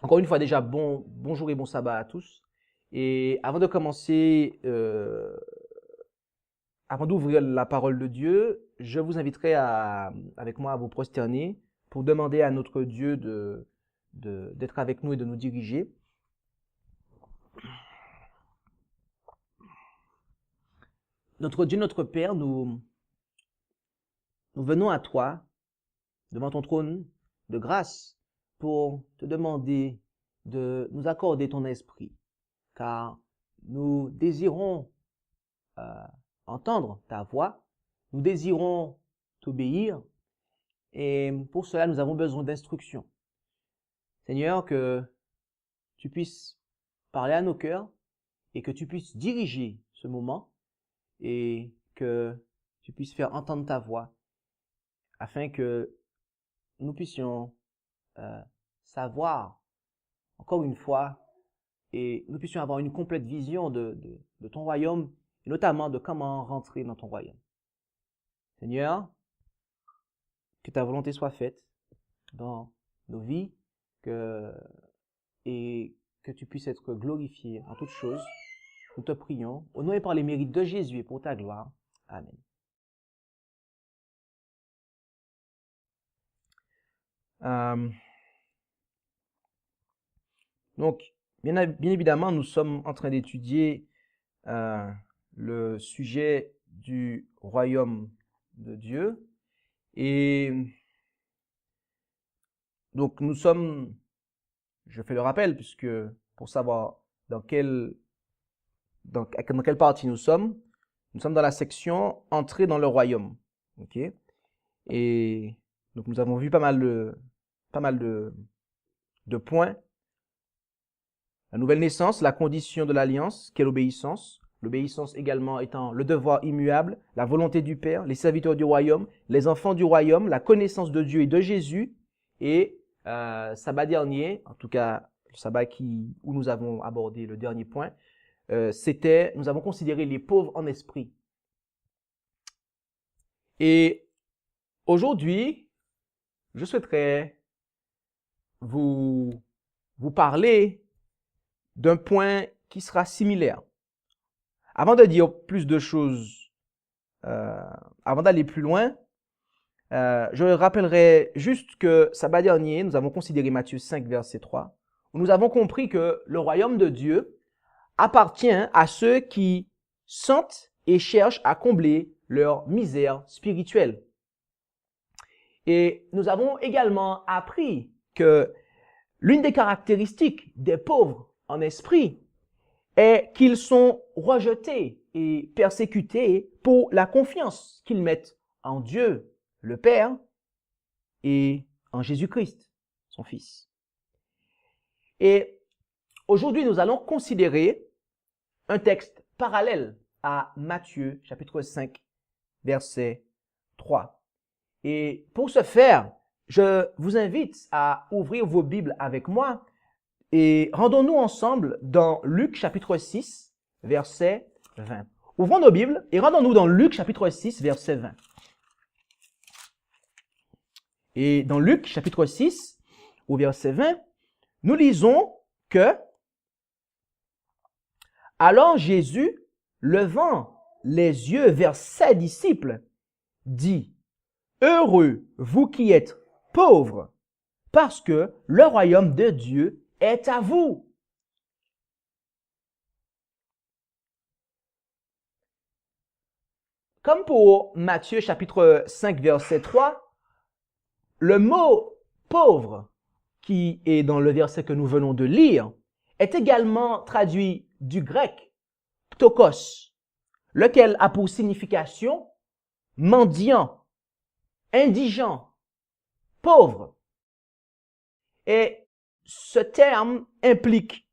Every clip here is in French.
Encore une fois, déjà, bonjour et bon sabbat à tous. Et avant de commencer, avant d'ouvrir la parole de Dieu, je vous inviterai avec moi à vous prosterner pour demander à notre Dieu d'être avec nous et de nous diriger. Notre Dieu, notre Père, nous venons à toi, devant ton trône de grâce, pour te demander de nous accorder ton esprit, car nous désirons entendre ta voix, nous désirons t'obéir, et pour cela, nous avons besoin d'instruction. Seigneur, que tu puisses parler à nos cœurs et que tu puisses diriger ce moment et que tu puisses faire entendre ta voix afin que nous puissions savoir, encore une fois, et nous puissions avoir une complète vision de ton royaume et notamment de comment rentrer dans ton royaume. Seigneur, que ta volonté soit faite dans nos vies et que tu puisses être glorifié en toutes choses. Nous te prions, au nom et par les mérites de Jésus et pour ta gloire. Amen. Donc, bien évidemment, nous sommes en train d'étudier le sujet du royaume de Dieu. Et donc, je fais le rappel, puisque pour savoir dans quelle partie nous sommes dans la section « Entrer dans le royaume ». Okay? Et donc, nous avons vu pas mal de points. La nouvelle naissance, la condition de l'alliance, quelle obéissance. L'obéissance également étant le devoir immuable, la volonté du Père, les serviteurs du royaume, les enfants du royaume, la connaissance de Dieu et de Jésus. Et sabbat dernier, en tout cas le sabbat où nous avons abordé le dernier point, nous avons considéré les pauvres en esprit. Et aujourd'hui, je souhaiterais vous parler d'un point qui sera similaire. Avant de dire plus de choses, avant d'aller plus loin, je rappellerai juste que sabbat dernier, nous avons considéré Matthieu 5, verset 3, où nous avons compris que le royaume de Dieu appartient à ceux qui sentent et cherchent à combler leur misère spirituelle. Et nous avons également appris que l'une des caractéristiques des pauvres en esprit est qu'ils sont rejetés et persécutés pour la confiance qu'ils mettent en Dieu, le Père, et en Jésus-Christ, son Fils. Et aujourd'hui, nous allons considérer un texte parallèle à Matthieu, chapitre 5, verset 3. Et pour ce faire, je vous invite à ouvrir vos Bibles avec moi et rendons-nous ensemble dans Luc, chapitre 6, verset 20. Ouvrons nos Bibles et rendons-nous dans Luc, chapitre 6, verset 20. Et dans Luc, chapitre 6, au verset 20, nous lisons que « Alors Jésus, levant les yeux vers ses disciples, dit « Heureux vous qui êtes pauvres, parce que le royaume de Dieu est à vous. » Comme pour Matthieu chapitre 5 verset 3, le mot pauvre qui est dans le verset que nous venons de lire est également traduit du grec ptokos, lequel a pour signification mendiant, indigent, pauvre. Et ce terme implique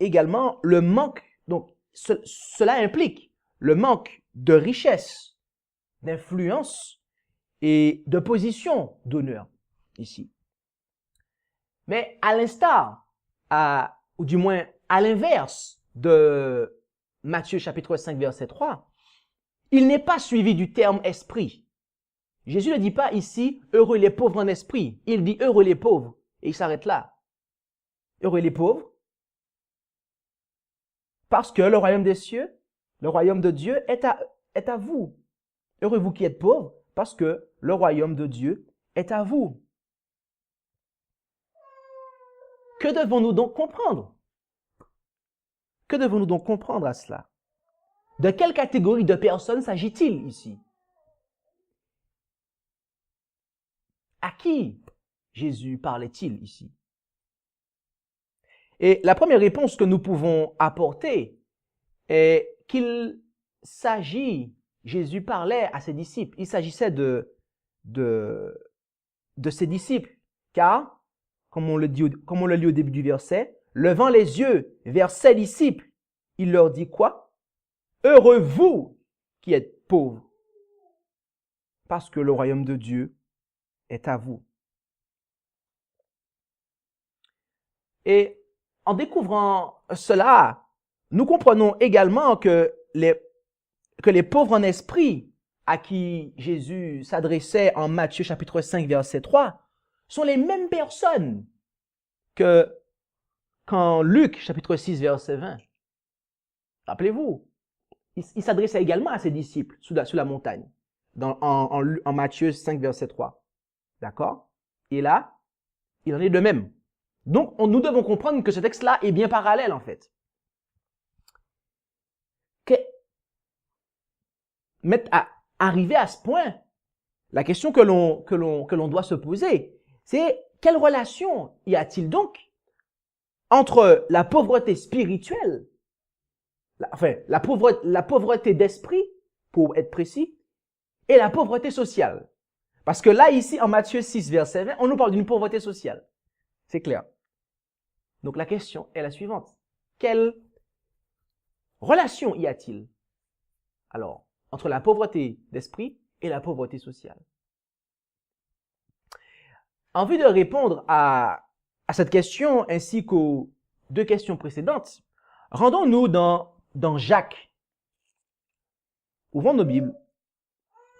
également le manque, donc cela implique le manque de richesse, d'influence et de position d'honneur ici. Mais à l'instar, ou du moins à l'inverse de Matthieu chapitre 5 verset 3, il n'est pas suivi du terme esprit. Jésus ne dit pas ici « heureux les pauvres en esprit », il dit « heureux les pauvres » et il s'arrête là. Heureux les pauvres, parce que le royaume des cieux, le royaume de Dieu est à vous. Heureux vous qui êtes pauvres, parce que le royaume de Dieu est à vous. Que devons-nous donc comprendre? Que devons-nous donc comprendre à cela? De quelle catégorie de personnes s'agit-il ici? À qui Jésus parlait-il ici? Et la première réponse que nous pouvons apporter est qu'il s'agit, Jésus parlait à ses disciples, il s'agissait de ses disciples, car, comme on le lit au début du verset, levant les yeux vers ses disciples, il leur dit quoi? Heureux vous qui êtes pauvres, parce que le royaume de Dieu est à vous. Et en découvrant cela, nous comprenons également que les pauvres en esprit à qui Jésus s'adressait en Matthieu chapitre 5 verset 3 sont les mêmes personnes qu'en Luc chapitre 6 verset 20. Rappelez-vous, il s'adressait également à ses disciples sous la montagne, en Matthieu 5 verset 3. D'accord? Et là, il en est de même. Donc, nous devons comprendre que ce texte-là est bien parallèle, en fait. Mais arrivé à ce point, la question que l'on doit se poser, c'est quelle relation y a-t-il donc entre la pauvreté spirituelle, la pauvreté d'esprit, pour être précis, et la pauvreté sociale? Parce que là, ici, en Matthieu 6, verset 20, on nous parle d'une pauvreté sociale. C'est clair. Donc la question est la suivante. Quelle relation y a-t-il, alors, entre la pauvreté d'esprit et la pauvreté sociale? En vue de répondre à cette question ainsi qu'aux deux questions précédentes, rendons-nous dans Jacques. Ouvrons nos Bibles.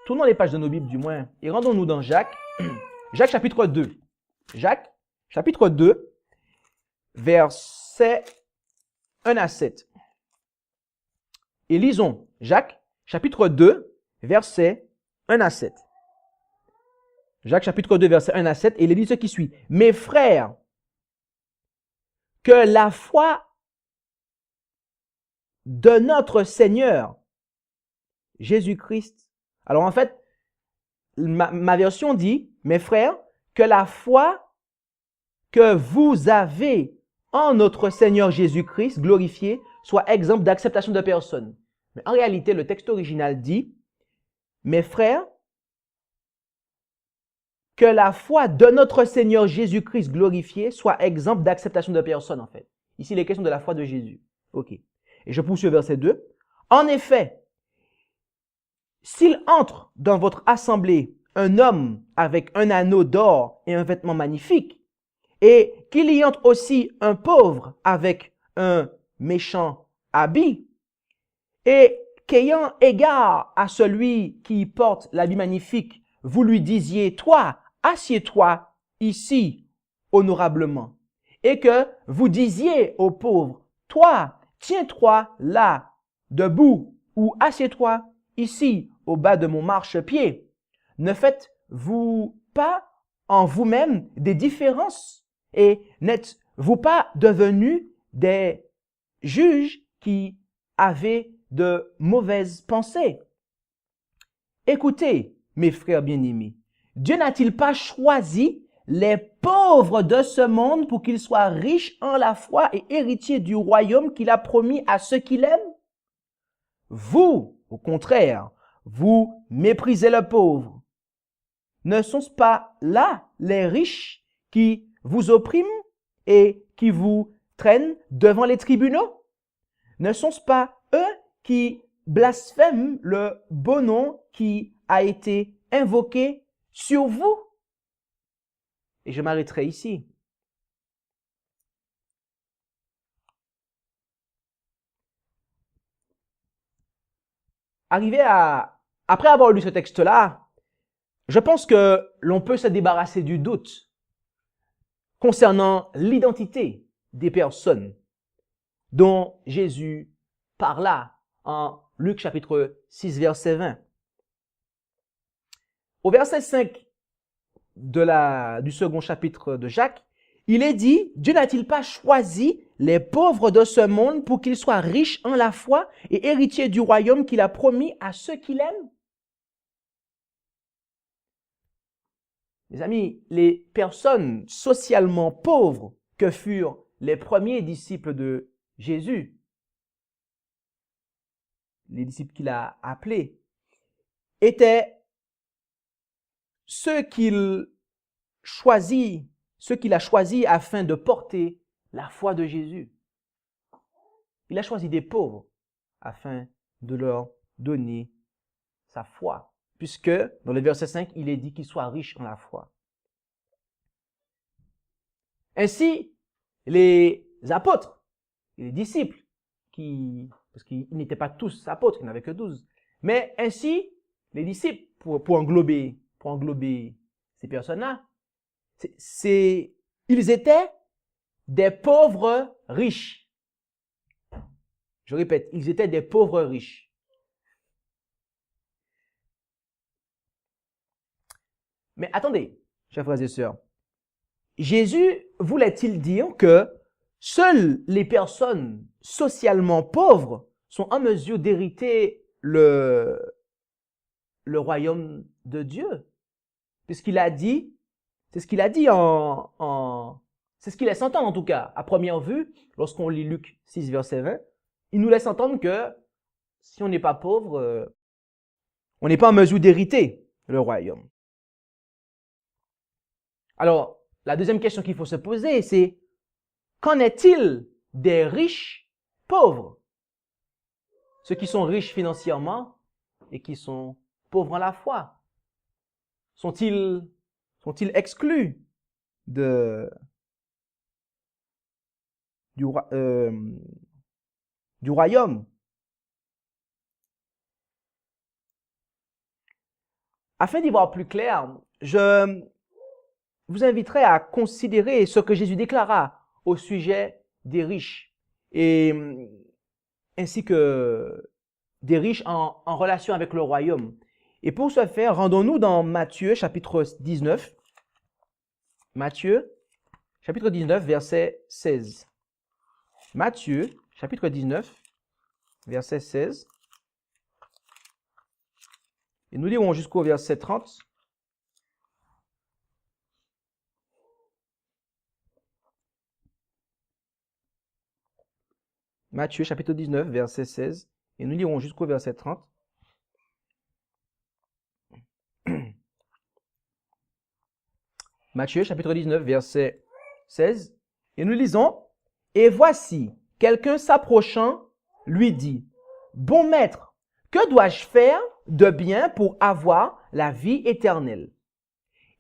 Tournons les pages de nos Bibles du moins et rendons-nous dans Jacques. Jacques chapitre 2. Jacques chapitre 2, versets 1 à 7. Et lisons Jacques chapitre 2, versets 1 à 7. Jacques chapitre 2, versets 1 à 7, et il dit ce qui suit. Mes frères, que la foi de notre Seigneur Jésus-Christ. Alors en fait, ma version dit, mes frères, que la foi que vous avez en notre Seigneur Jésus-Christ glorifié soit exemple d'acceptation de personne. Mais en réalité, le texte original dit, mes frères, que la foi de notre Seigneur Jésus-Christ glorifié soit exemple d'acceptation de personne, en fait. Ici, il est question de la foi de Jésus. OK. Et je poursuis au verset 2. En effet, s'il entre dans votre assemblée un homme avec un anneau d'or et un vêtement magnifique, et qu'il y entre aussi un pauvre avec un méchant habit, et qu'ayant égard à celui qui porte l'habit magnifique, vous lui disiez, toi, assieds-toi ici honorablement, et que vous disiez au pauvre, toi, tiens-toi là, debout, ou assieds-toi ici au bas de mon marchepied. Ne faites-vous pas en vous-même des différences et n'êtes-vous pas devenus des juges qui avaient de mauvaises pensées? Écoutez, mes frères bien-aimés, Dieu n'a-t-il pas choisi les pauvres de ce monde pour qu'ils soient riches en la foi et héritiers du royaume qu'il a promis à ceux qui l'aiment? Vous, au contraire, vous méprisez le pauvre. Ne sont-ce pas là les riches qui vous oppriment et qui vous traînent devant les tribunaux? Ne sont-ce pas eux qui blasphèment le beau nom qui a été invoqué sur vous? Et je m'arrêterai ici. Après avoir lu ce texte-là, je pense que l'on peut se débarrasser du doute concernant l'identité des personnes dont Jésus parla en Luc chapitre 6, verset 20. Au verset 5 du second chapitre de Jacques, il est dit, Dieu n'a-t-il pas choisi les pauvres de ce monde pour qu'ils soient riches en la foi et héritiers du royaume qu'il a promis à ceux qui l'aiment? Mes amis, les personnes socialement pauvres que furent les premiers disciples de Jésus, les disciples qu'il a appelés, étaient ceux qu'il a choisis afin de porter la foi de Jésus. Il a choisi des pauvres afin de leur donner sa foi, puisque dans le verset 5, il est dit qu'ils soient riches en la foi. Ainsi, les apôtres, les disciples, parce qu'ils n'étaient pas tous apôtres, il n'y en avait que 12, mais ainsi, les disciples, pour englober ces personnes-là, ils étaient des pauvres riches. Je répète, ils étaient des pauvres riches. Mais attendez, chers frères et sœurs, Jésus voulait-il dire que seules les personnes socialement pauvres sont en mesure d'hériter le royaume de Dieu? C'est ce qu'il a dit c'est ce qu'il laisse entendre en tout cas, à première vue, lorsqu'on lit Luc 6, verset 20, il nous laisse entendre que si on n'est pas pauvre, on n'est pas en mesure d'hériter le royaume. Alors, la deuxième question qu'il faut se poser, c'est qu'en est-il des riches pauvres? Ceux qui sont riches financièrement et qui sont pauvres en la foi. Sont-ils exclus du royaume? Afin d'y voir plus clair, je vous inviterai à considérer ce que Jésus déclara au sujet des riches, ainsi que des riches en relation avec le royaume. Et pour ce faire, rendons-nous dans Matthieu chapitre 19. Matthieu chapitre 19, verset 16. Matthieu chapitre 19, verset 16. Et nous lirons jusqu'au verset 30. Matthieu chapitre 19, verset 16. Et nous lirons jusqu'au verset 30. Matthieu chapitre 19, verset 16. Et nous lisons, « Et voici, quelqu'un s'approchant lui dit, « Bon maître, que dois-je faire de bien pour avoir la vie éternelle? »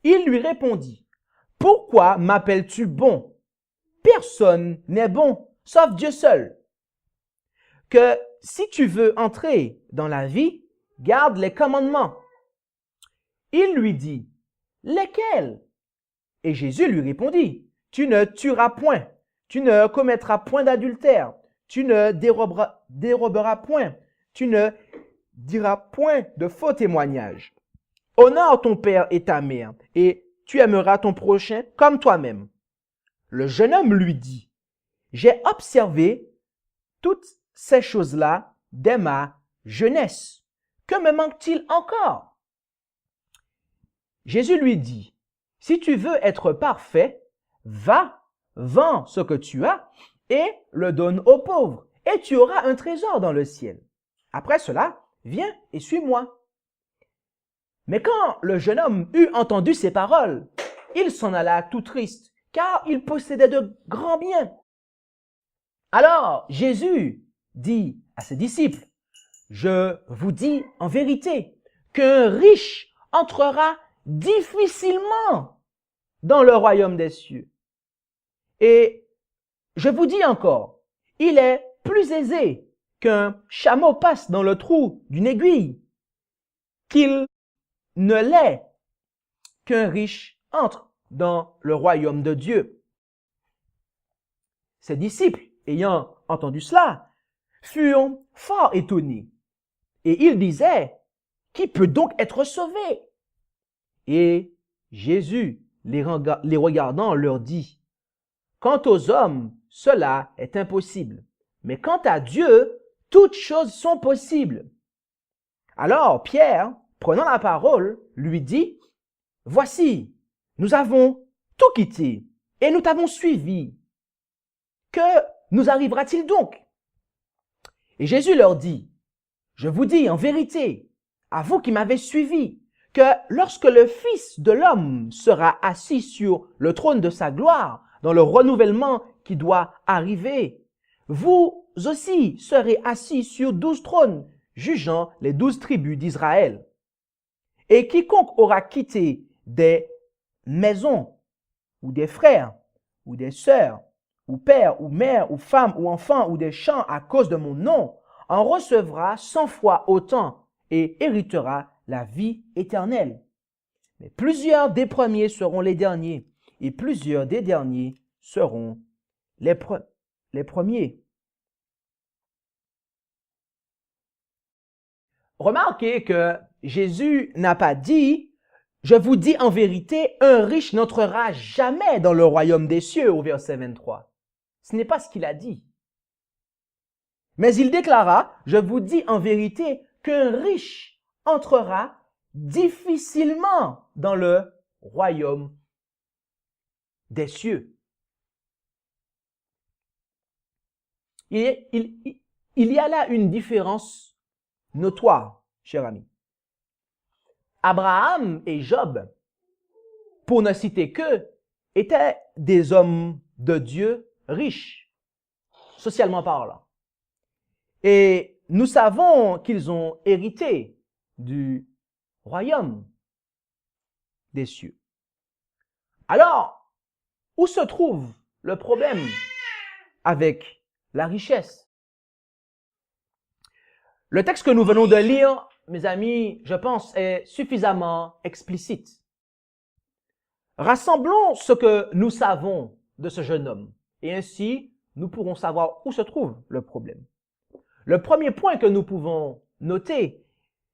Il lui répondit, « Pourquoi m'appelles-tu bon? Personne n'est bon, sauf Dieu seul. Que si tu veux entrer dans la vie, garde les commandements. » Il lui dit, « Lesquels? » Et Jésus lui répondit, « Tu ne tueras point, tu ne commettras point d'adultère, tu ne déroberas point, tu ne diras point de faux témoignages. Honore ton père et ta mère, et tu aimeras ton prochain comme toi-même. » Le jeune homme lui dit, « J'ai observé toutes ces choses-là dès ma jeunesse. Que me manque-t-il encore? » Jésus lui dit, « Si tu veux être parfait, va, vends ce que tu as et le donne aux pauvres, et tu auras un trésor dans le ciel. Après cela, viens et suis-moi. » Mais quand le jeune homme eut entendu ces paroles, il s'en alla tout triste, car il possédait de grands biens. Alors Jésus dit à ses disciples, « Je vous dis en vérité qu'un riche entrera difficilement dans le royaume des cieux. Et je vous dis encore, il est plus aisé qu'un chameau passe dans le trou d'une aiguille qu'il ne l'est qu'un riche entre dans le royaume de Dieu. » Ses disciples, ayant entendu cela, furent fort étonnés. Et ils disaient, « Qui peut donc être sauvé? » Et Jésus, les regardant, leur dit, « Quant aux hommes, cela est impossible. Mais quant à Dieu, toutes choses sont possibles. » Alors Pierre, prenant la parole, lui dit, « Voici, nous avons tout quitté et nous t'avons suivi. Que nous arrivera-t-il donc? » Et Jésus leur dit, « Je vous dis en vérité, à vous qui m'avez suivi, que lorsque le Fils de l'homme sera assis sur le trône de sa gloire, dans le renouvellement qui doit arriver, vous aussi serez assis sur 12 trônes, jugeant les 12 tribus d'Israël. Et quiconque aura quitté des maisons, ou des frères, ou des sœurs, ou père, ou mère, ou femme, ou enfant, ou des champs à cause de mon nom, en recevra 100 fois autant et héritera la vie éternelle. Mais plusieurs des premiers seront les derniers, et plusieurs des derniers seront les premiers. Remarquez que Jésus n'a pas dit « Je vous dis en vérité, un riche n'entrera jamais dans le royaume des cieux » au verset 23. Ce n'est pas ce qu'il a dit. Mais il déclara « Je vous dis en vérité qu'un riche entrera difficilement dans le royaume des cieux. » Il y a là une différence notoire, cher ami. Abraham et Job, pour ne citer qu'eux, étaient des hommes de Dieu riches, socialement parlant. Et nous savons qu'ils ont hérité du royaume des cieux. Alors, où se trouve le problème avec la richesse? Le texte que nous venons de lire, mes amis, je pense, est suffisamment explicite. Rassemblons ce que nous savons de ce jeune homme, et ainsi nous pourrons savoir où se trouve le problème. Le premier point que nous pouvons noter,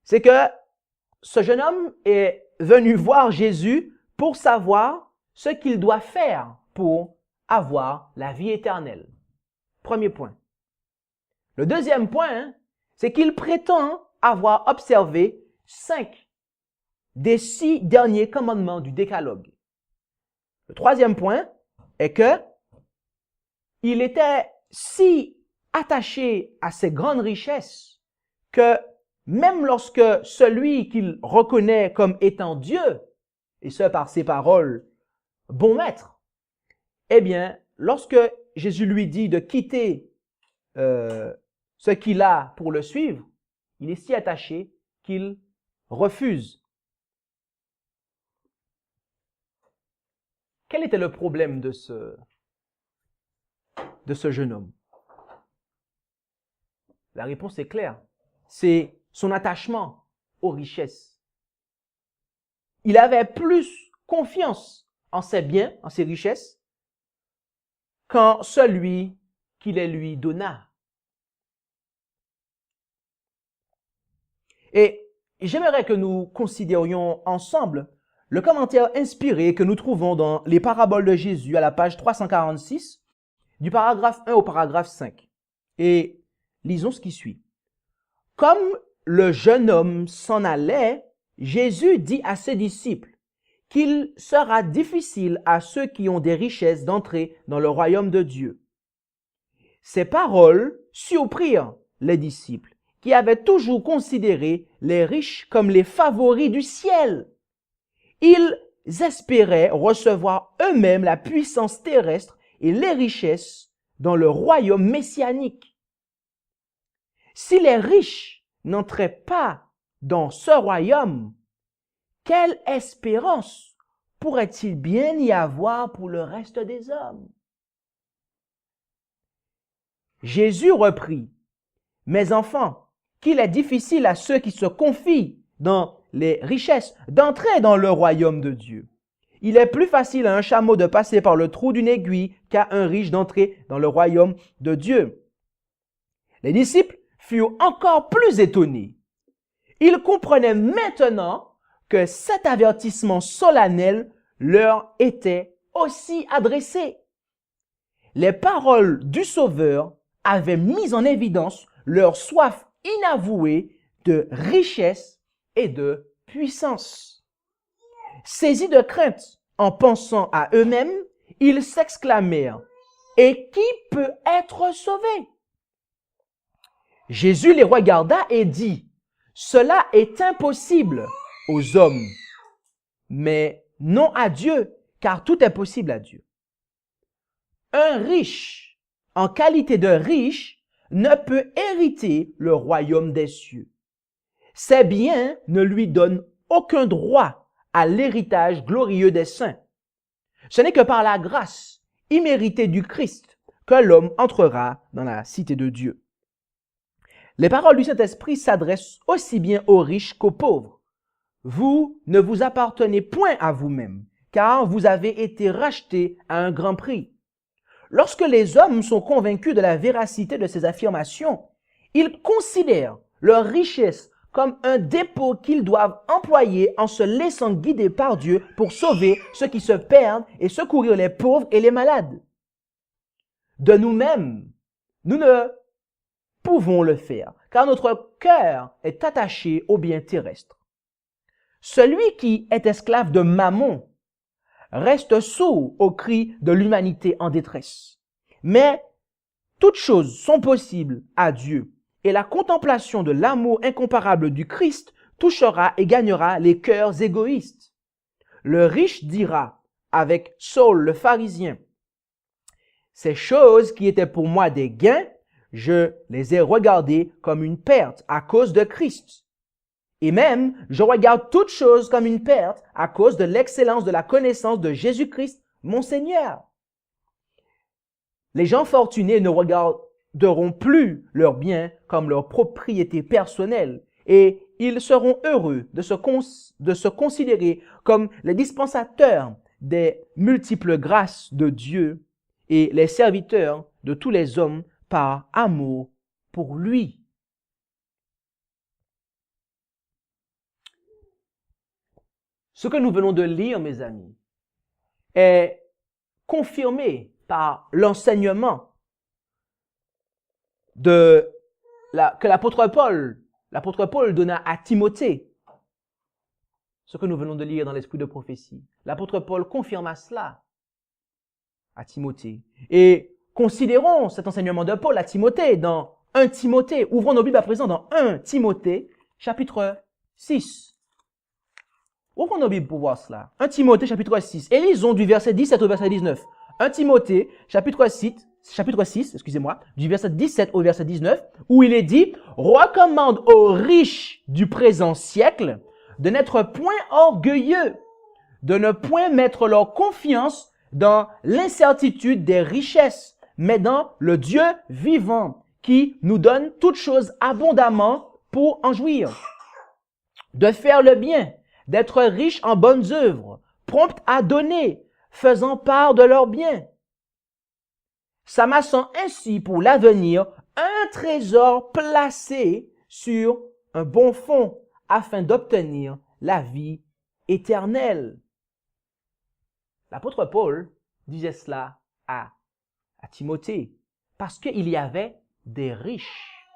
c'est que ce jeune homme est venu voir Jésus pour savoir ce qu'il doit faire pour avoir la vie éternelle. Premier point. Le deuxième point, c'est qu'il prétend avoir observé 5 des 6 derniers commandements du Décalogue. Le troisième point est que il était si attaché à ses grandes richesses que même lorsque celui qu'il reconnaît comme étant Dieu, et ce par ses paroles, bon maître, eh bien, lorsque Jésus lui dit de quitter ce qu'il a pour le suivre, il est si attaché qu'il refuse. Quel était le problème de ce jeune homme? La réponse est claire. C'est son attachement aux richesses. Il avait plus confiance en ses biens, en ses richesses, qu'en celui qui les lui donna. Et j'aimerais que nous considérions ensemble le commentaire inspiré que nous trouvons dans les paraboles de Jésus à la page 346, du paragraphe 1 au paragraphe 5. Et lisons ce qui suit. Comme le jeune homme s'en allait, Jésus dit à ses disciples qu'il sera difficile à ceux qui ont des richesses d'entrer dans le royaume de Dieu. Ces paroles surprirent les disciples, qui avaient toujours considéré les riches comme les favoris du ciel. Ils espéraient recevoir eux-mêmes la puissance terrestre et les richesses dans le royaume messianique. Si les riches n'entraient pas dans ce royaume, quelle espérance pourrait-il bien y avoir pour le reste des hommes? Jésus reprit, « Mes enfants, qu'il est difficile à ceux qui se confient dans les richesses d'entrer dans le royaume de Dieu. il est plus facile à un chameau de passer par le trou d'une aiguille qu'à un riche d'entrer dans le royaume de Dieu. Les disciples furent encore plus étonnés. Ils comprenaient maintenant que cet avertissement solennel leur était aussi adressé. Les paroles du Sauveur avaient mis en évidence leur soif inavouée de richesse et de puissance. Saisis de crainte, en pensant à eux-mêmes, ils s'exclamèrent « Et qui peut être sauvé ?» Jésus les regarda et dit « Cela est impossible aux hommes, mais non à Dieu, car tout est possible à Dieu. » Un riche, en qualité de riche, ne peut hériter le royaume des cieux. Ses biens ne lui donnent aucun droit à l'héritage glorieux des saints. Ce n'est que par la grâce imméritée du Christ que l'homme entrera dans la cité de Dieu. Les paroles du Saint-Esprit s'adressent aussi bien aux riches qu'aux pauvres. Vous ne vous appartenez point à vous-même, car vous avez été rachetés à un grand prix. Lorsque les hommes sont convaincus de la véracité de ces affirmations, ils considèrent leur richesse comme un dépôt qu'ils doivent employer en se laissant guider par Dieu pour sauver ceux qui se perdent et secourir les pauvres et les malades. De nous-mêmes, nous ne pouvons le faire, car notre cœur est attaché aux biens terrestres. Celui qui est esclave de Mammon reste sourd aux cris de l'humanité en détresse. Mais toutes choses sont possibles à Dieu, et la contemplation de l'amour incomparable du Christ touchera et gagnera les cœurs égoïstes. Le riche dira, avec Saul le pharisien, « Ces choses qui étaient pour moi des gains, je les ai regardées comme une perte à cause de Christ. Et même, je regarde toutes choses comme une perte à cause de l'excellence de la connaissance de Jésus-Christ, mon Seigneur. » Les gens fortunés ne regarderont plus leurs biens comme leur propriété personnelle et ils seront heureux de se considérer comme les dispensateurs des multiples grâces de Dieu et les serviteurs de tous les hommes par amour pour lui. Ce que nous venons de lire, mes amis, est confirmé par l'enseignement que l'apôtre Paul donna à Timothée. Ce que nous venons de lire dans l'esprit de prophétie. L'apôtre Paul confirma cela à Timothée. Et considérons cet enseignement de Paul à Timothée dans 1 Timothée. Ouvrons nos Bibles à présent dans 1 Timothée, chapitre 6. Ouvrons nos Bibles pour voir cela. 1 Timothée, chapitre 6. Et lisons du verset 17 au verset 19. 1 Timothée, chapitre 6, du verset 17 au verset 19, où il est dit « Recommande aux riches du présent siècle de n'être point orgueilleux, de ne point mettre leur confiance dans l'incertitude des richesses, mais dans le Dieu vivant, qui nous donne toutes choses abondamment pour en jouir. De faire le bien, d'être riches en bonnes œuvres, promptes à donner, faisant part de leurs biens, s'amassant ainsi pour l'avenir un trésor placé sur un bon fond afin d'obtenir la vie éternelle. » L'apôtre Paul disait cela à Timothée parce qu'il y avait des riches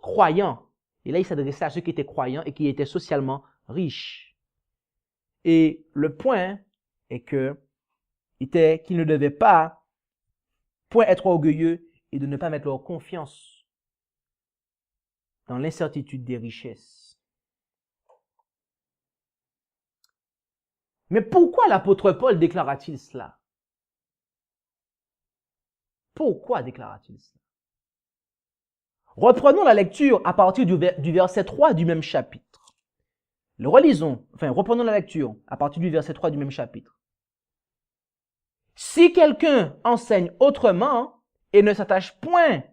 croyants. Et là, il s'adressait à ceux qui étaient croyants et qui étaient socialement riches. Et le point est qu'ils ne devaient pas point être orgueilleux et de ne pas mettre leur confiance dans l'incertitude des richesses. Mais pourquoi l'apôtre Paul déclara-t-il cela? Pourquoi déclara-t-il cela? Reprenons la lecture à partir du verset 3 du même chapitre. Reprenons la lecture à partir du verset 3 du même chapitre. Si quelqu'un enseigne autrement et ne s'attache point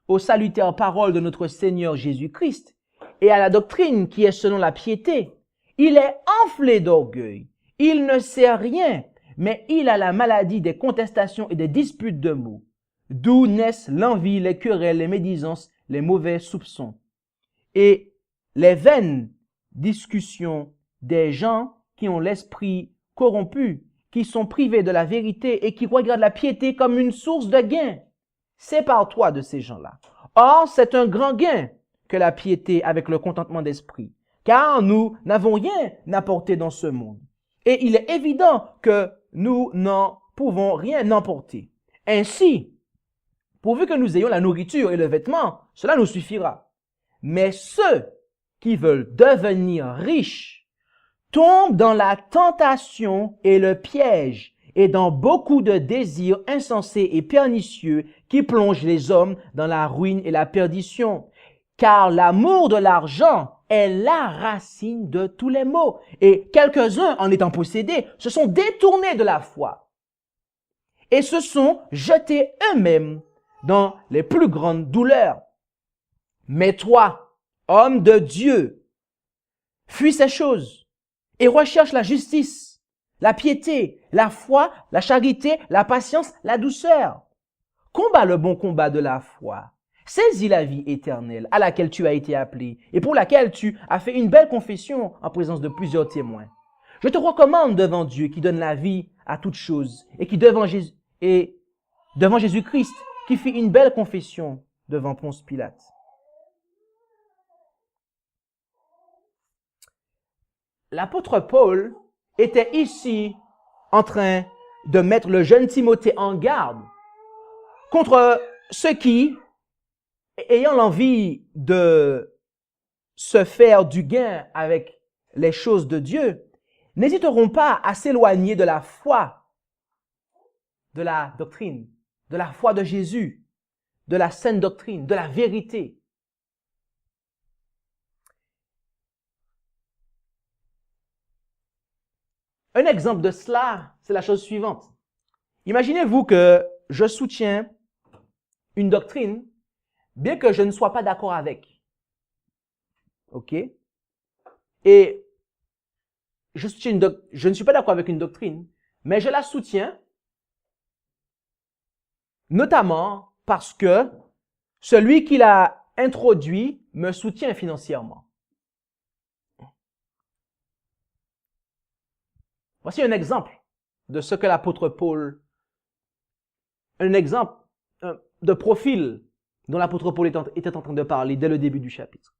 aux salutaires paroles de notre Seigneur Jésus-Christ et à la doctrine qui est selon la piété, il est enflé d'orgueil Il ne sait rien, mais il a la maladie des contestations et des disputes de mots, d'où naissent l'envie, les querelles, les médisances, les mauvais soupçons et les vaines discussions des gens qui ont l'esprit corrompu, qui sont privés de la vérité et qui regardent la piété comme une source de gain. Sépare-toi de ces gens-là. Or, c'est un grand gain que la piété avec le contentement d'esprit, car nous n'avons rien apporté dans ce monde. Et il est évident que nous n'en pouvons rien emporter. Ainsi, pourvu que nous ayons la nourriture et le vêtement, cela nous suffira. Mais ceux qui veulent devenir riches tombent dans la tentation et le piège et dans beaucoup de désirs insensés et pernicieux qui plongent les hommes dans la ruine et la perdition. Car l'amour de l'argent est la racine de tous les maux. Et quelques-uns, en étant possédés, se sont détournés de la foi et se sont jetés eux-mêmes dans les plus grandes douleurs. Mais toi, homme de Dieu, fuis ces choses et recherche la justice, la piété, la foi, la charité, la patience, la douceur. Combat le bon combat de la foi. Saisis la vie éternelle à laquelle tu as été appelé et pour laquelle tu as fait une belle confession en présence de plusieurs témoins. Je te recommande devant Dieu qui donne la vie à toutes choses et qui devant Jésus-Christ qui fit une belle confession devant Ponce Pilate. L'apôtre Paul était ici en train de mettre le jeune Timothée en garde contre ceux qui, ayant l'envie de se faire du gain avec les choses de Dieu, n'hésiteront pas à s'éloigner de la foi, de la doctrine, de la foi de Jésus, de la saine doctrine, de la vérité. Un exemple de cela, c'est la chose suivante. Imaginez-vous que je soutiens une doctrine, bien que je ne sois pas d'accord avec. OK? Et je ne suis pas d'accord avec une doctrine, mais je la soutiens, notamment parce que celui qui l'a introduit me soutient financièrement. Voici un exemple de ce que l'apôtre Paul, un exemple de profil dont l'apôtre Paul était en train de parler dès le début du chapitre.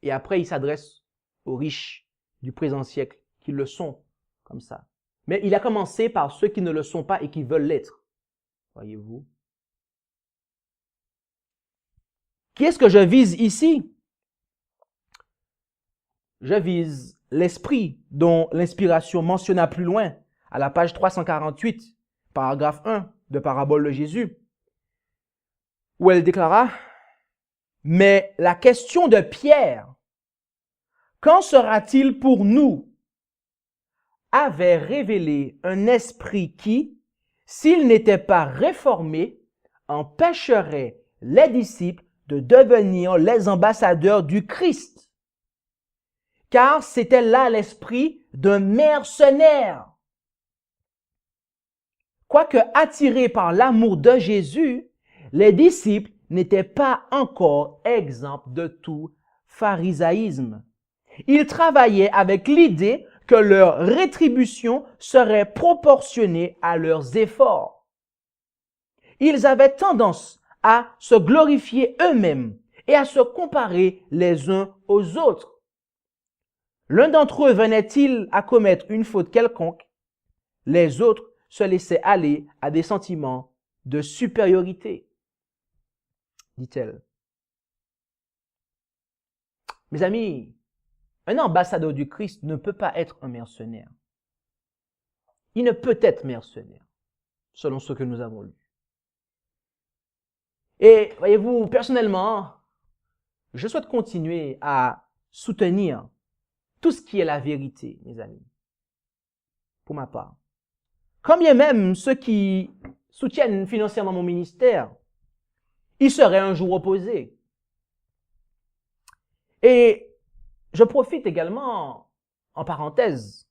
Et après, il s'adresse aux riches du présent siècle qui le sont comme ça. Mais il a commencé par ceux qui ne le sont pas et qui veulent l'être. Voyez-vous? Qui est-ce que je vise ici? Je vise l'esprit dont l'inspiration mentionna plus loin, à la page 348, paragraphe 1 de Parabole de Jésus, où elle déclara, « Mais la question de Pierre, qu'en sera-t-il pour nous? Avait révélé un esprit qui, s'il n'était pas réformé, empêcherait les disciples de devenir les ambassadeurs du Christ. Car c'était là l'esprit d'un mercenaire. Quoique attirés par l'amour de Jésus, les disciples n'étaient pas encore exempts de tout pharisaïsme. Ils travaillaient avec l'idée que leur rétribution serait proportionnée à leurs efforts. Ils avaient tendance à se glorifier eux-mêmes et à se comparer les uns aux autres. L'un d'entre eux venait-il à commettre une faute quelconque, les autres se laissaient aller à des sentiments de supériorité, dit-elle. Mes amis, un ambassadeur du Christ ne peut pas être un mercenaire. Il ne peut être mercenaire, selon ce que nous avons lu. Et voyez-vous, personnellement, je souhaite continuer à soutenir tout ce qui est la vérité, mes amis, pour ma part. Quand bien même ceux qui soutiennent financièrement mon ministère, ils seraient un jour opposés. Et je profite également, en parenthèse,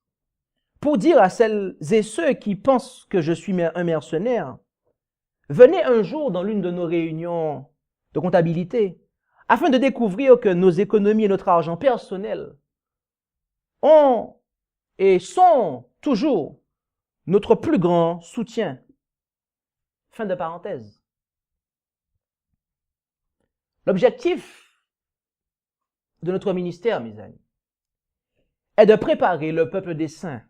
pour dire à celles et ceux qui pensent que je suis un mercenaire, venez un jour dans l'une de nos réunions de comptabilité afin de découvrir que nos économies et notre argent personnel ont et sont toujours notre plus grand soutien. Fin de parenthèse. L'objectif de notre ministère, mes amis, est de préparer le peuple des saints,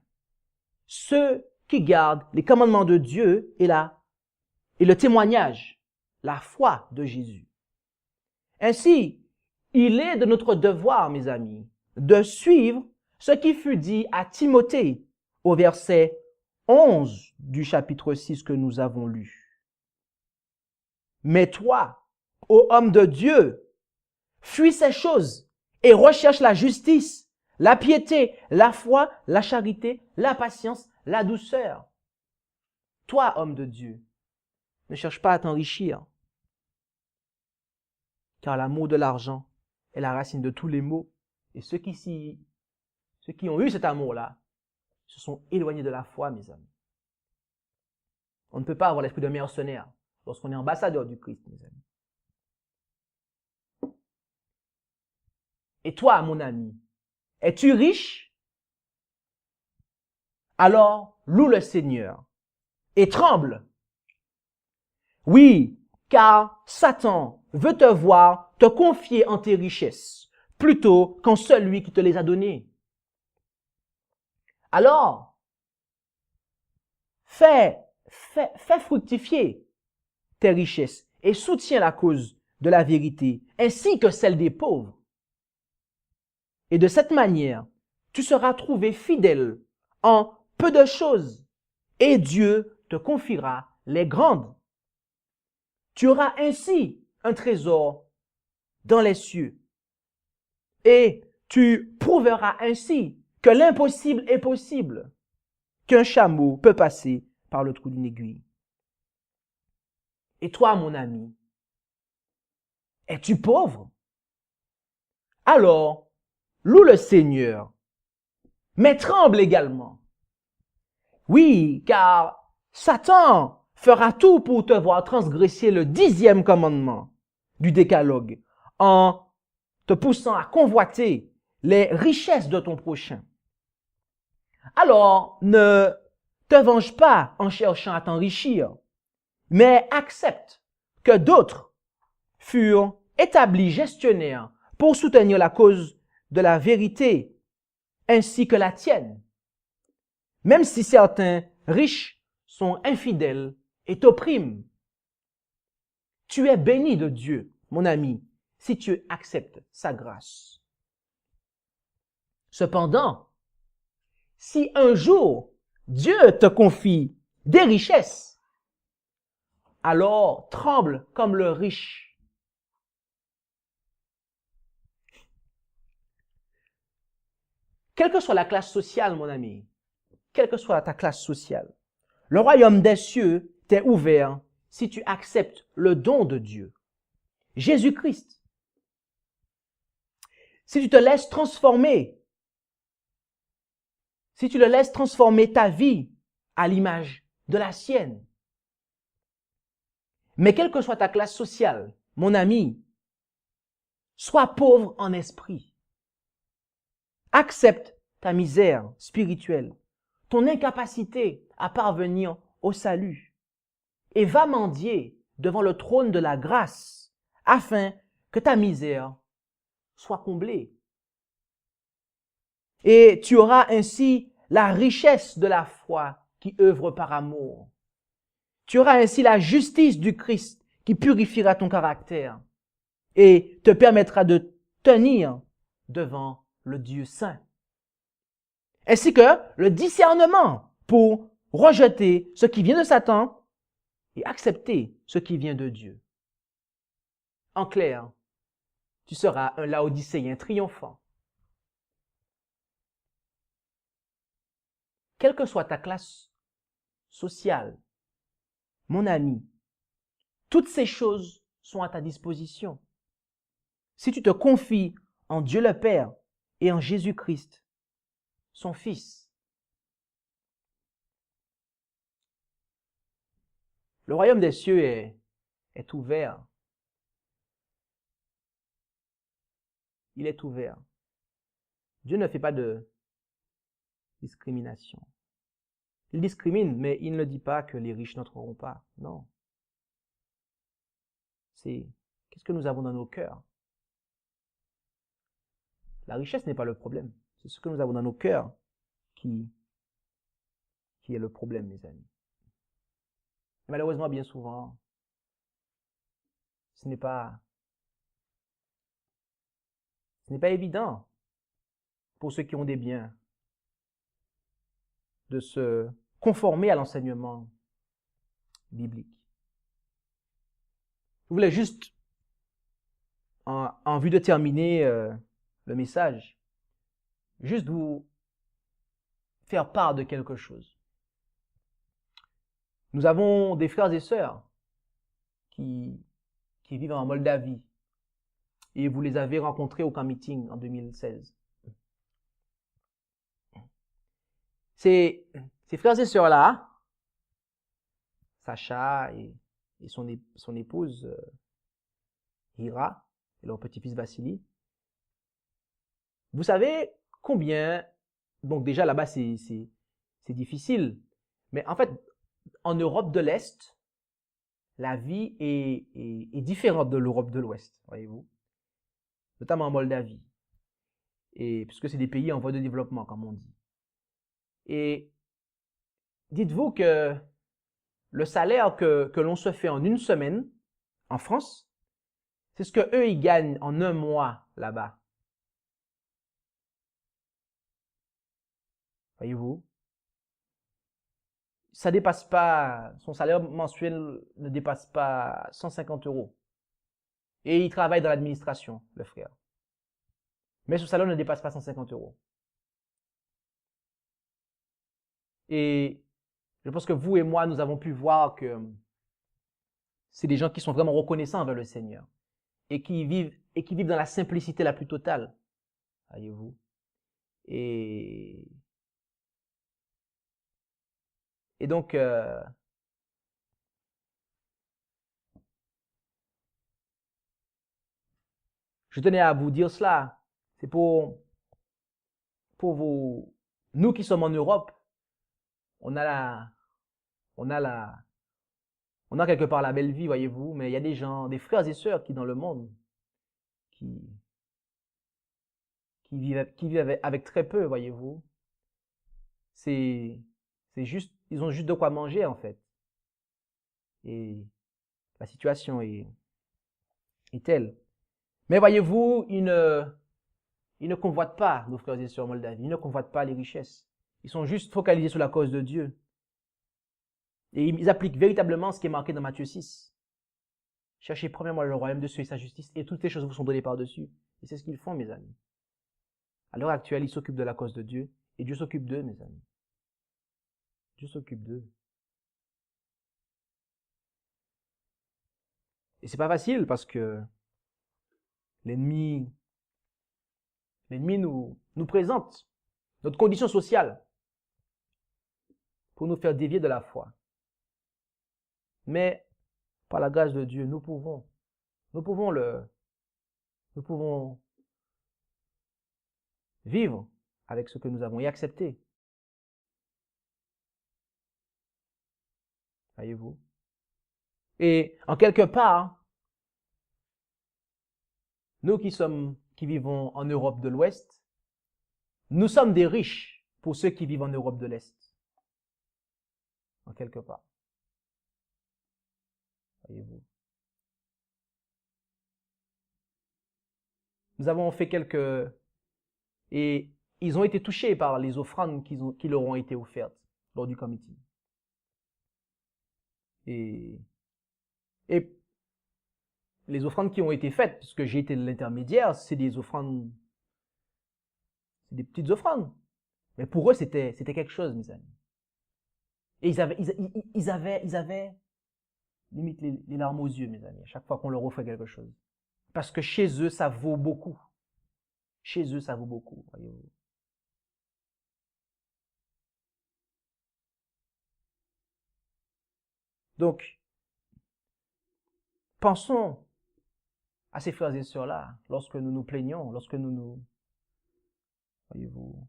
ceux qui gardent les commandements de Dieu et le témoignage, la foi de Jésus. Ainsi, il est de notre devoir, mes amis, de suivre ce qui fut dit à Timothée au verset 11 du chapitre 6 que nous avons lu. Mais toi, ô homme de Dieu, fuis ces choses et recherche la justice, la piété, la foi, la charité, la patience, la douceur. Toi, homme de Dieu, ne cherche pas à t'enrichir, car l'amour de l'argent est la racine de tous les maux. Et ceux qui ont eu cet amour-là se sont éloignés de la foi, mes amis. On ne peut pas avoir l'esprit de mercenaire lorsqu'on est ambassadeur du Christ, mes amis. Et toi, mon ami, es-tu riche? Alors, loue le Seigneur et tremble. Oui, car Satan veut te voir te confier en tes richesses plutôt qu'en celui qui te les a données. Alors, fais fructifier tes richesses et soutiens la cause de la vérité ainsi que celle des pauvres. Et de cette manière, tu seras trouvé fidèle en peu de choses et Dieu te confiera les grandes. Tu auras ainsi un trésor dans les cieux et tu prouveras ainsi que l'impossible est possible, qu'un chameau peut passer par le trou d'une aiguille. Et toi, mon ami, es-tu pauvre? Alors, loue le Seigneur, mais tremble également. Oui, car Satan fera tout pour te voir transgresser le 10e commandement du décalogue en te poussant à convoiter les richesses de ton prochain. Alors, ne te venge pas en cherchant à t'enrichir, mais accepte que d'autres furent établis gestionnaires pour soutenir la cause de la vérité ainsi que la tienne. Même si certains riches sont infidèles et t'oppriment, tu es béni de Dieu, mon ami, si tu acceptes sa grâce. Cependant, si un jour Dieu te confie des richesses, alors tremble comme le riche. Quelle que soit la classe sociale, mon ami, quelle que soit ta classe sociale, le royaume des cieux t'est ouvert si tu acceptes le don de Dieu, Jésus-Christ. Si tu te laisses transformer, si tu le laisses transformer ta vie à l'image de la sienne. Mais quelle que soit ta classe sociale, mon ami, sois pauvre en esprit. Accepte ta misère spirituelle, ton incapacité à parvenir au salut et va mendier devant le trône de la grâce afin que ta misère soit comblée. Et tu auras ainsi la richesse de la foi qui œuvre par amour. Tu auras ainsi la justice du Christ qui purifiera ton caractère et te permettra de tenir devant le Dieu saint. Ainsi que le discernement pour rejeter ce qui vient de Satan et accepter ce qui vient de Dieu. En clair, tu seras un Laodicéen triomphant. Quelle que soit ta classe sociale, mon ami, toutes ces choses sont à ta disposition. Si tu te confies en Dieu le Père et en Jésus-Christ, son Fils, Le royaume des cieux est ouvert. Il est ouvert. Dieu ne fait pas de discrimination. Il discrimine, mais il ne dit pas que les riches n'entreront pas. Non. C'est qu'est-ce que nous avons dans nos cœurs. La richesse n'est pas le problème. C'est ce que nous avons dans nos cœurs qui est le problème, mes amis. Et malheureusement, bien souvent, ce n'est pas évident pour ceux qui ont des biens de se conformer à l'enseignement biblique. Je voulais juste, en vue de terminer le message, juste vous faire part de quelque chose. Nous avons des frères et sœurs qui vivent en Moldavie et vous les avez rencontrés au camp meeting en 2016. Ces frères et sœurs-là, Sacha et son épouse Hira et leur petit-fils Vassili, vous savez combien, donc déjà là-bas c'est difficile, mais en fait en Europe de l'Est, la vie est différente de l'Europe de l'Ouest, voyez-vous, notamment en Moldavie, et puisque c'est des pays en voie de développement comme on dit. Et dites-vous que le salaire que l'on se fait en une semaine en France, c'est ce que eux ils gagnent en un mois là-bas. Voyez-vous? Ça dépasse pas, son salaire mensuel ne dépasse pas 150 euros. Et il travaille dans l'administration, le frère. Mais son salaire ne dépasse pas 150 euros. Et je pense que vous et moi, nous avons pu voir que c'est des gens qui sont vraiment reconnaissants envers le Seigneur et qui vivent dans la simplicité la plus totale. Voyez-vous? Et donc, je tenais à vous dire cela. C'est pour vous, nous qui sommes en Europe, on a quelque part la belle vie, voyez-vous, mais il y a des gens, des frères et sœurs qui dans le monde, qui vivent avec très peu, voyez-vous. C'est juste, ils ont juste de quoi manger en fait. Et la situation est telle. Mais voyez-vous, ils ne convoitent pas nos frères et sœurs en Moldavie, ils ne convoitent pas les richesses. Ils sont juste focalisés sur la cause de Dieu. Et ils appliquent véritablement ce qui est marqué dans Matthieu 6. Cherchez premièrement le royaume de Dieu et sa justice, et toutes les choses vous sont données par-dessus. Et c'est ce qu'ils font, mes amis. À l'heure actuelle, ils s'occupent de la cause de Dieu, et Dieu s'occupe d'eux, mes amis. Dieu s'occupe d'eux. Et c'est pas facile parce que l'ennemi nous présente notre condition sociale pour nous faire dévier de la foi. Mais par la grâce de Dieu, nous pouvons vivre avec ce que nous avons et accepter. Voyez-vous? Et en quelque part, nous qui vivons en Europe de l'Ouest, nous sommes des riches pour ceux qui vivent en Europe de l'Est. En quelque part. Voyez-vous? Nous avons fait et ils ont été touchés par les offrandes qui leur ont été offertes lors du comité. Et les offrandes qui ont été faites, puisque j'ai été l'intermédiaire, c'est des offrandes, c'est des petites offrandes. Mais pour eux, c'était quelque chose, mes amis. Et ils avaient limite les larmes aux yeux, mes amis, à chaque fois qu'on leur offrait quelque chose. Parce que chez eux, ça vaut beaucoup. Chez eux, ça vaut beaucoup, voyez-vous. Donc, pensons à ces frères et sœurs-là lorsque nous nous plaignons, lorsque voyez-vous,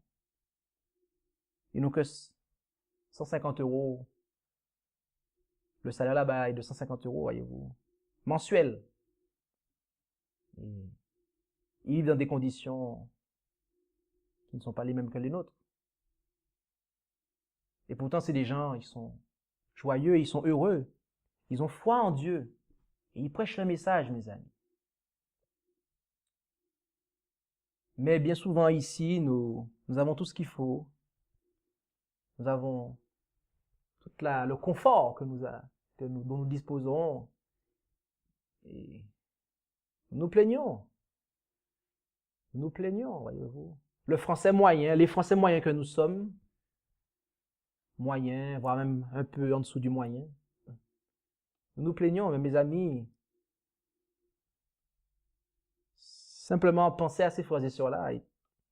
ils n'ont que 150 euros. Le salaire là-bas est de 150 euros, voyez-vous, mensuel. Et ils vivent dans des conditions qui ne sont pas les mêmes que les nôtres. Et pourtant, c'est des gens, ils sont joyeux, ils sont heureux. Ils ont foi en Dieu. Et ils prêchent le message, mes amis. Mais bien souvent ici, nous avons tout ce qu'il faut. Nous avons tout le confort dont nous disposons. Et nous plaignons. Nous plaignons, voyez-vous. Les Français moyens que nous sommes, moyens, voire même un peu en dessous du moyen. Nous nous plaignons, mais mes amis, simplement penser à ces frères et sœurs-là, et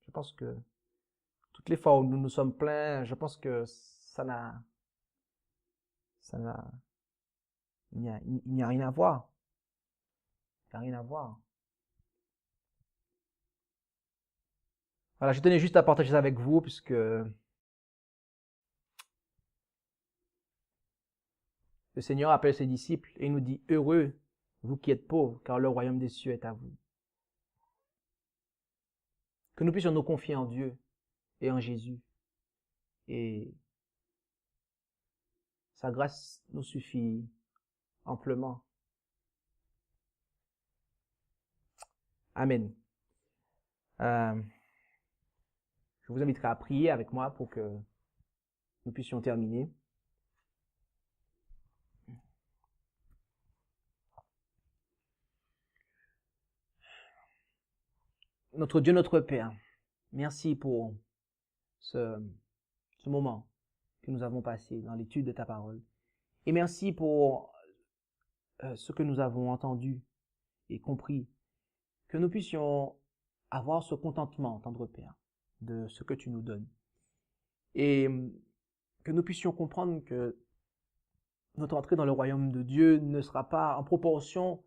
je pense que toutes les fois où nous nous sommes plaints, je pense que il n'y a rien à voir. Il n'y a rien à voir. Voilà, je tenais juste à partager ça avec vous, puisque le Seigneur appelle ses disciples et nous dit, heureux, vous qui êtes pauvres, car le royaume des cieux est à vous. Que nous puissions nous confier en Dieu et en Jésus. Et sa grâce nous suffit amplement. Amen. Je vous inviterai à prier avec moi pour que nous puissions terminer. Notre Dieu, notre Père, merci pour ce moment que nous avons passé dans l'étude de ta parole. Et merci pour ce que nous avons entendu et compris, que nous puissions avoir ce contentement, tendre Père, de ce que tu nous donnes. Et que nous puissions comprendre que notre entrée dans le royaume de Dieu ne sera pas en proportion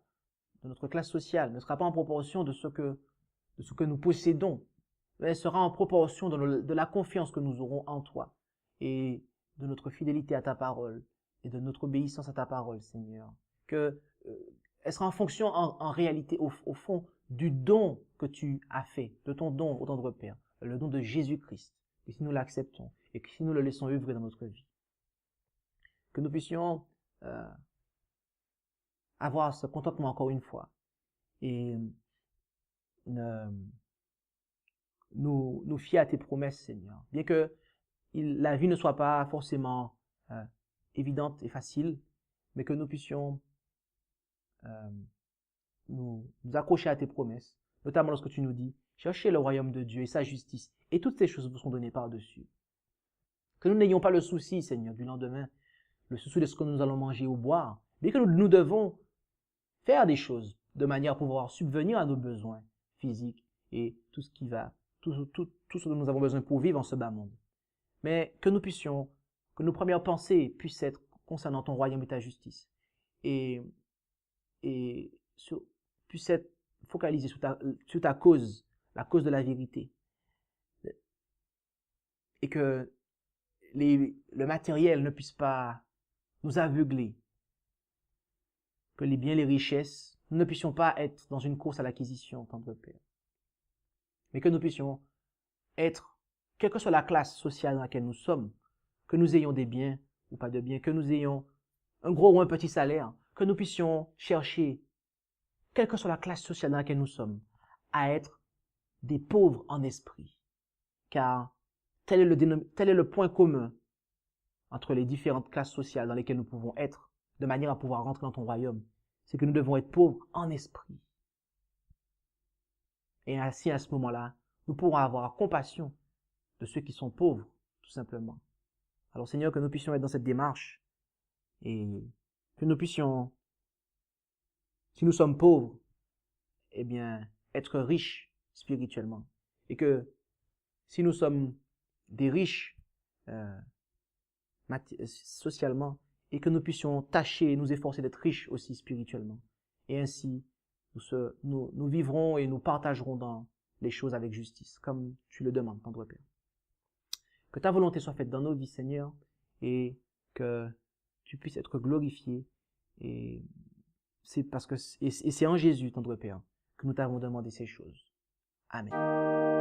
de notre classe sociale, ne sera pas en proportion de ce que nous possédons, mais elle sera en proportion de la confiance que nous aurons en toi et de notre fidélité à ta parole et de notre obéissance à ta parole, Seigneur. Que elle sera en fonction, en réalité, au fond, du don que tu as fait, de ton don, au tendre Père, le don de Jésus-Christ. Et si nous l'acceptons et que si nous le laissons œuvrer dans notre vie, que nous puissions avoir ce contentement encore une fois et nous fier à tes promesses, Seigneur. Bien que la vie ne soit pas forcément évidente et facile, mais que nous puissions nous accrocher à tes promesses, notamment lorsque tu nous dis, cherchez le royaume de Dieu et sa justice, et toutes ces choses vous sont données par-dessus. Que nous n'ayons pas le souci, Seigneur, du lendemain, le souci de ce que nous allons manger ou boire, mais que nous devons faire des choses de manière à pouvoir subvenir à nos besoins physiques et tout ce qui va, tout ce dont nous avons besoin pour vivre en ce bas monde. Mais que nous puissions, que nos premières pensées puissent être concernant ton royaume et ta justice, et puissent être focalisées sur ta cause, la cause de la vérité. Et que le matériel ne puisse pas nous aveugler. Que les biens, les richesses, nous ne puissions pas être dans une course à l'acquisition, tendre Père. Mais que nous puissions être, quelle que soit la classe sociale dans laquelle nous sommes, que nous ayons des biens ou pas de biens, que nous ayons un gros ou un petit salaire, que nous puissions chercher, quelle que soit la classe sociale dans laquelle nous sommes, à être des pauvres en esprit. Car tel est le point commun entre les différentes classes sociales dans lesquelles nous pouvons être, de manière à pouvoir rentrer dans ton royaume. C'est que nous devons être pauvres en esprit. Et ainsi, à ce moment-là, nous pourrons avoir compassion de ceux qui sont pauvres, tout simplement. Alors, Seigneur, que nous puissions être dans cette démarche et que nous puissions, si nous sommes pauvres, eh bien, être riches spirituellement. Et que si nous sommes des riches socialement, et que nous puissions tâcher et nous efforcer d'être riches aussi spirituellement. Et ainsi, nous vivrons et nous partagerons dans les choses avec justice, comme tu le demandes, tendre Père. Que ta volonté soit faite dans nos vies, Seigneur, et que tu puisses être glorifié. Et c'est en Jésus, tendre Père, que nous t'avons demandé ces choses. Amen.